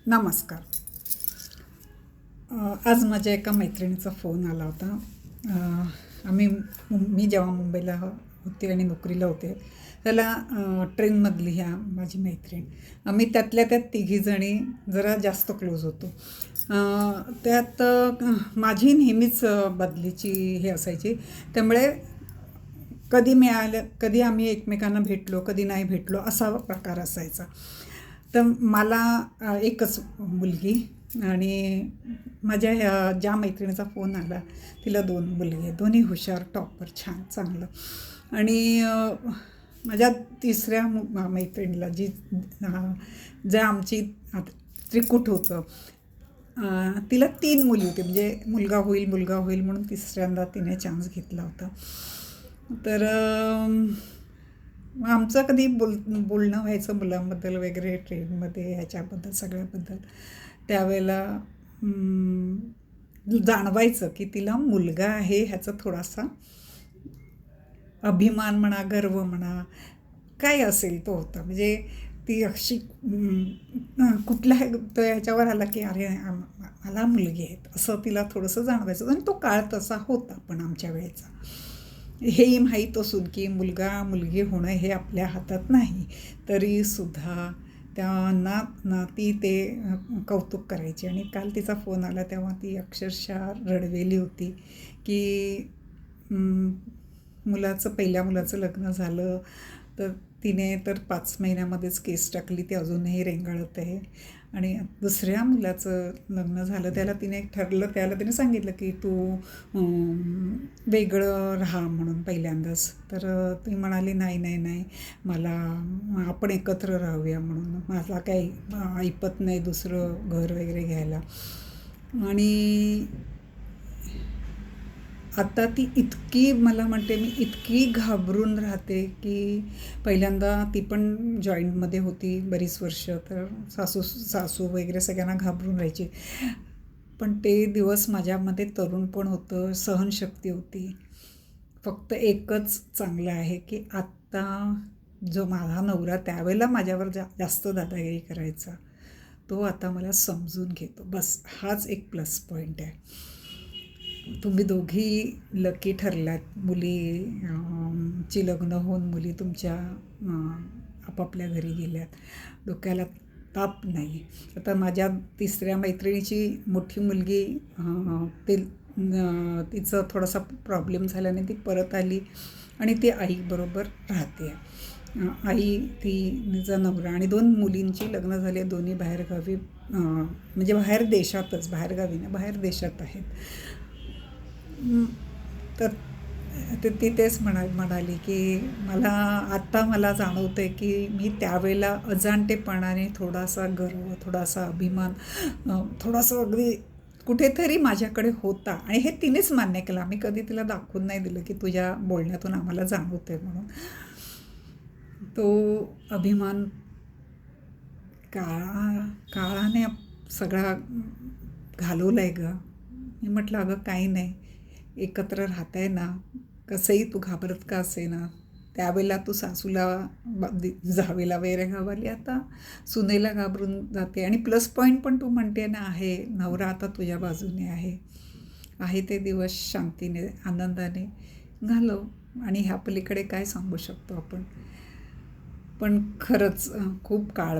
नमस्कार. आज माझ्या एका मैत्रिणीचा फोन आला होता. मी जेव्हा मुंबईला होते आणि नोकरीला होते त्याला ट्रेनमधली ह्या माझी मैत्रीण, आम्ही त्यातल्या त्यात तिघीजणी जरा जास्त क्लोज होतो. त्यात माझी नेहमीच बदलीची हे असायची, त्यामुळे कधी मिळालं, कधी आम्ही एकमेकांना भेटलो, कधी नाही भेटलो, असा प्रकार असायचा. तर मला एकच मुलगी आणि माझ्या ह्या ज्या मैत्रिणीचा फोन आला तिला 2 मुलगे, दोन्ही हुशार, टॉपर, छान, चांगलं. आणि माझ्या तिसऱ्या मैत्रिणीला जे आमची त्रिकूट होतं, तिला 3 मुली होती, म्हणजे मुलगा होईल म्हणून तिसऱ्यांदा तिने चान्स घेतला होता. तर आमचं कधी बोलणं व्हायचं मुलांबद्दल वगैरे, ट्रेनमध्ये, ह्याच्याबद्दल, सगळ्याबद्दल. त्यावेळेला जाणवायचं की तिला मुलगा आहे ह्याचा थोडासा अभिमान म्हणा, गर्व म्हणा, काय असेल तो होता. म्हणजे ती अशी कुठल्या ह्याच्यावर आला की अरे मला मुलगी आहेत असं तिला थोडंसं जाणवायचं. आणि तो काळ तसा होता पण आमच्या वेळेचा. हेही माहीत असून की मुलगा मुलगी होणं हे आपल्या हातात नाही, तरीसुद्धा त्यांना ती ते कौतुक करायची. आणि काल तिचा फोन आला तेव्हा ती अक्षरशः रडवेली होती की पहिल्या मुलाचं लग्न झालं, तर तिने तर 5 महिन्यामध्येच केस टाकली, ती अजूनही रेंगाळत आहे. आणि दुसऱ्या मुलाचं लग्न झालं, त्याला तिने सांगितलं की तू वेगळं राहा म्हणून पहिल्यांदाच. तर ती म्हणाली नाही, मला आपण एकत्र राहूया म्हणून, माझा काही ऐपत नाही दुसरं घर वगैरे घ्यायला. आणि आता ती मला म्हणते, मी इतकी घाबरून राहते की पहिल्यांदा ती पण जॉईंटमध्ये होती बरीच वर्ष, तर सासू वगैरे सगळ्यांना घाबरून राहायची. पण ते दिवस माझ्यामध्ये तरुण पण होतं, सहनशक्ती होती. फक्त एकच चांगलं आहे की आत्ता जो माझा नवरा त्यावेळेला माझ्यावर जास्त दादागिरी करायचा, तो आता मला समजून घेतो. बस हाच एक प्लस पॉईंट आहे. तुम्ही दोघी लकी ठरलात. ची लग्न होऊन मुली तुमच्या आपापल्या घरी गेल्यात, डोक्याला ताप नाही. आता माझ्या तिसऱ्या मैत्रिणीची मोठी मुलगी, तिचं थोडासा प्रॉब्लेम झाल्याने ती परत आली आणि ती आईबरोबर राहते. तिचा नवरा आणि 2 मुलींची लग्न झाली, दोन्ही बाहेरगावी, म्हणजे बाहेर देशातच, बाहेरगावी ना, बाहेर देशात आहेत. तर ती तेच म्हणाली की मला जाणवतं आहे की मी त्यावेळेला अजाणतेपणाने थोडासा गर्व, थोडासा अभिमान, थोडासा अगदी कुठेतरी माझ्याकडे होता. आणि हे तिनेच मान्य केलं. आम्ही कधी तिला दाखवून नाही दिलं की तुझ्या बोलण्यातून आम्हाला जाणवतं आहे म्हणून. तो अभिमान काळाने सगळा घालवला आहे गं. मी म्हटलं अगं काही नाही, एकत्र राहताय ना, कसंही तू घाबरत का असे ना. त्यावेळेला तू सासूला, जावेला वगैरे घाबरली, आता सुनेला घाबरून जाते. आणि प्लस पॉईंट पण तू म्हणते ना आहे, नवरा आता तुझ्या बाजूने आहे ते दिवस शांतीने, आनंदाने घालव. आणि ह्या पलीकडे काय सांगू शकतो आपण. पण खरंच खूप काळ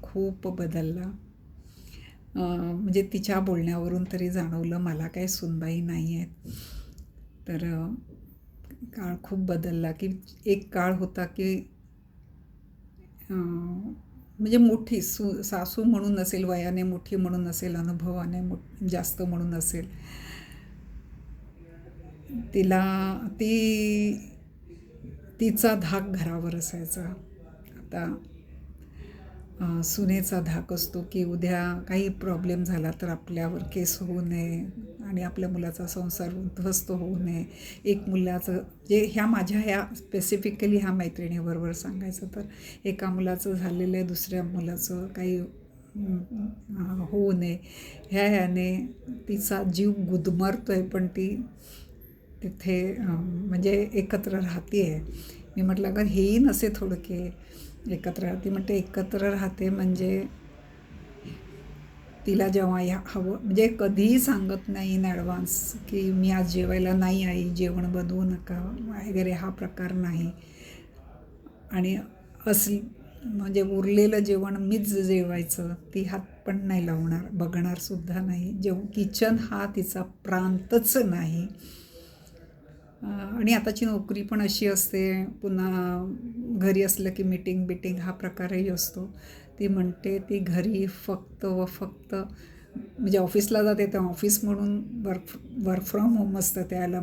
खूप बदलला. म्हणजे तिच्या बोलण्यावरून तरी जाणवलं मला काही सुनबाई नाही आहेत. तर काळ खूप बदलला. की एक काळ होता की म्हणजे मोठी सासू म्हणून नसेल, वयाने मोठी म्हणून नसेल, अनुभवाने जास्त म्हणून नसेल, तिचा धाक घरावर असायचा. आता सुनेचा धाक असतो की उद्या काही प्रॉब्लेम झाला तर आपल्यावर केस होऊ नये आणि आपल्या मुलाचा संसार उद्ध्वस्त होऊ नये. एक मुलाचं ह्या स्पेसिफिकली ह्या मैत्रिणीबरोबर सांगायचं तर, एका मुलाचं झालेलं आहे, दुसऱ्या मुलाचं काही होऊ नये ह्याने तिचा जीव गुदमरतो आहे. पण ती तिथे म्हणजे एकत्र राहते आहे. मी म्हटलं अगं हेही नसे थोडं की एकत्र राहते. म्हणते एकत्र राहते म्हणजे तिला जेव्हा हवं म्हणजे कधीही सांगत नाही इन ॲडव्हान्स की मी आज जेवायला नाही आई, जेवण बनवू नका वगैरे, हा प्रकार नाही. आणि म्हणजे उरलेलं जेवण मीच जेवायचं, ती हात पण नाही लावणार, बघणारसुद्धा नाही. किचन हा तिचा प्रांतच नाही. आणि आताची नोकरी पण अशी असते, पुन्हा घरी असलं की मीटिंग हा प्रकारही असतो. ती म्हणते ती घरी फक्त व फक्त म्हणजे ऑफिसला जाते तेव्हा ऑफिस म्हणून वर्क फ्रॉम होम असतं त्याला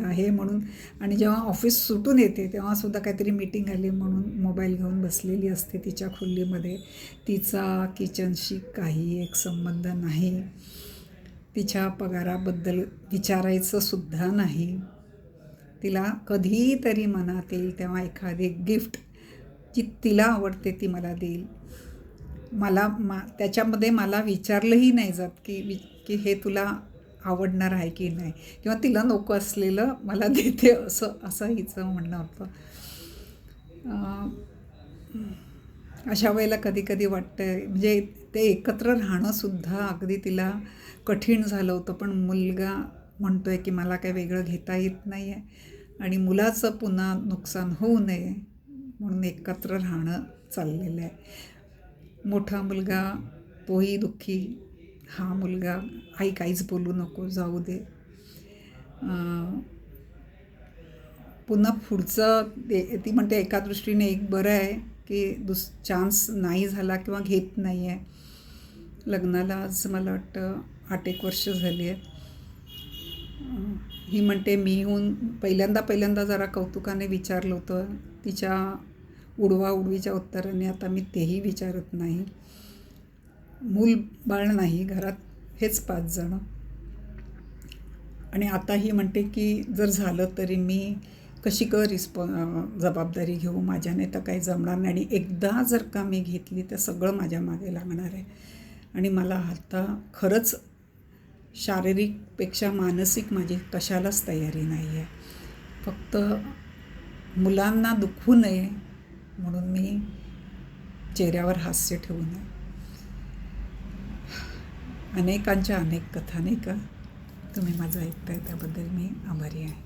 हे म्हणून, आणि जेव्हा ऑफिस सुटून येते तेव्हासुद्धा काहीतरी मीटिंग आली म्हणून मोबाईल घेऊन बसलेली असते तिच्या खोलीमध्ये. तिचा किचनशी काही एक संबंध नाही. तिच्या पगाराबद्दल विचारायचं सुद्धा नाही. तिला कधीतरी मनात येईल तेव्हा एखादी गिफ्ट जी तिला आवडते ती मला देईल. त्याच्यामध्ये मला विचारलंही नाही जात की हे तुला आवडणार आहे की नाही, किंवा तिला नको असलेलं मला देते असं हिचं म्हणणं होतं. अशा वेळेला कधी वाटतं म्हणजे ते एकत्र राहणंसुद्धा अगदी तिला कठीण झालं होतं. पण मुलगा म्हणतो आहे की मला काही वेगळं घेता येत नाही आहे आणि मुलाचं पुन्हा नुकसान होऊ नये म्हणून एकत्र राहणं चाललेलं आहे. मोठा मुलगा तोही दुःखी, हा मुलगा आई काहीच बोलू नको, जाऊ दे. पुन्हा पुढचं ती म्हणते एका दृष्टीने एक बरं आहे की चान्स नाही झाला किंवा घेत नाही आहे. लग्नाला आज मला वाटतं 8-1 वर्ष झाली आहेत. ही म्हणते मी येऊन पहिल्यांदा जरा कौतुकाने विचारलं होतं, तिच्या उडवाउडवीच्या उत्तराने आता मी तेही विचारत नाही. मूल बाळ नाही घरात, हेच 5 जणं. आणि आता ही म्हणते की जर झालं तरी मी कशी जबाबदारी घेऊ, माझ्याने तर काही जमणार नाही, आणि एकदा जर का मी घेतली तर सगळं माझ्या मागे लागणार आहे. आणि मला आता खरंच शारीरिकपेक्षा मानसिक माझी कशालाच तयारी नाही आहे. फक्त मुलांना दुखवू नये म्हणून मी चेहऱ्यावर हास्य ठेवू नये. अनेकांच्या अनेक कथा, नाही का? तुम्ही माझं ऐकताय त्याबद्दल मी आभारी आहे.